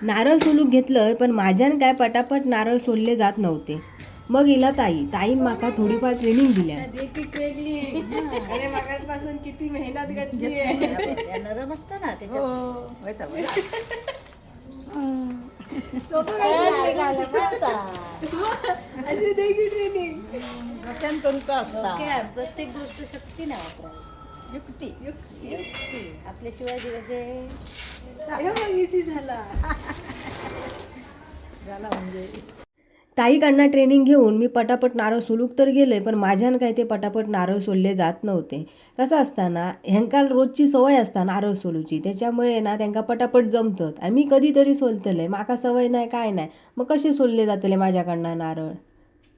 नारळ सोलूक घेतलं पण माझ्यान काय पटापट नारळ सोलले जात नव्हते. मग हिला ताईन माका थोडीफार ट्रेनिंग दिल्या. अरे मगापासून किती मेहनत घेतली नरम असतं ना अशी देखील ट्रेनिंग प्रत्येक गोष्ट शक्ती नाही वापरायची, युक्ती आपल्याशिवाय इझी झाला म्हणजे ताईकडनं ट्रेनिंग घेऊन मी पटापट नारळ सोलूक तर गेले पण माझ्यान काय ते पटापट नारळ सोलले जात नव्हते. कसं असताना ह्यांका रोजची सवय असता नारळ सोलूची, त्याच्यामुळे ना त्यांना पटापट जमतात आणि मी कधीतरी सोलतले, माका सवय नाही काय नाही, मग कसे सोलले जातले माझ्याकडनं नारळ.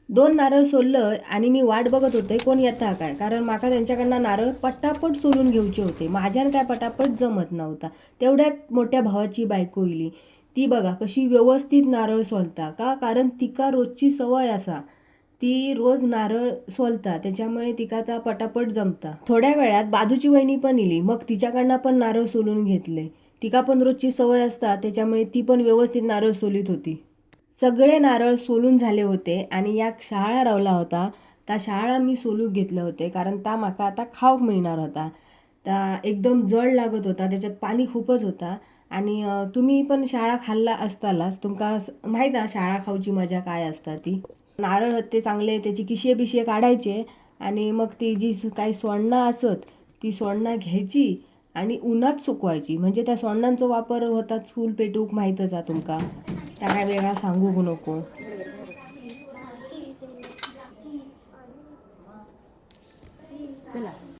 2 नारळ सोललं आणि मी वाट बघत होते कोण येता काय, कारण माका त्यांच्याकडनं नारळ पटापट सोलून घेऊचे होते. माझ्यान काय पटापट जमत नव्हता. तेवढ्यात मोठ्या भावाची बायको इली. ती बघा कशी व्यवस्थित नारळ सोलता का, कारण तिका रोजची सवय असा, ती रोज नारळ सोलता, त्याच्यामुळे तिका आता पटापट जमता. थोड्या वेळात बाजूची वहिनी पण इली, मग तिच्याकडनं पण नारळ सोलून घेतले. तिका पण रोजची सवय असता, त्याच्यामुळे ती पण व्यवस्थित नारळ सोलीत होती. सगळे नारळ सोलून झाले होते आणि या शहाळा रावला होता, त्या शहाळा मी सोलूक घेतले होते, कारण त्या माका आता खाऊक मिळणार होता. त्या एकदम जड लागत होता, त्याच्यात पाणी खूपच होता. आणि तुम्ही पण शाळा खाल्ला असतालाच, तुमका माहीत आहे शाळा खाऊची मजा काय असता ती. नारळ ते चांगले त्याची किशे बिशे काढायचे आणि मग ती जी काही सोंडणं असत ती सोंडणं घ्यायची आणि उन्हात सुकवायची. म्हणजे त्या सोंडांचा वापर होता चूल पेटूक माहीतच आहे तुमका, त्या काय वेगळा सांगूक नको. चला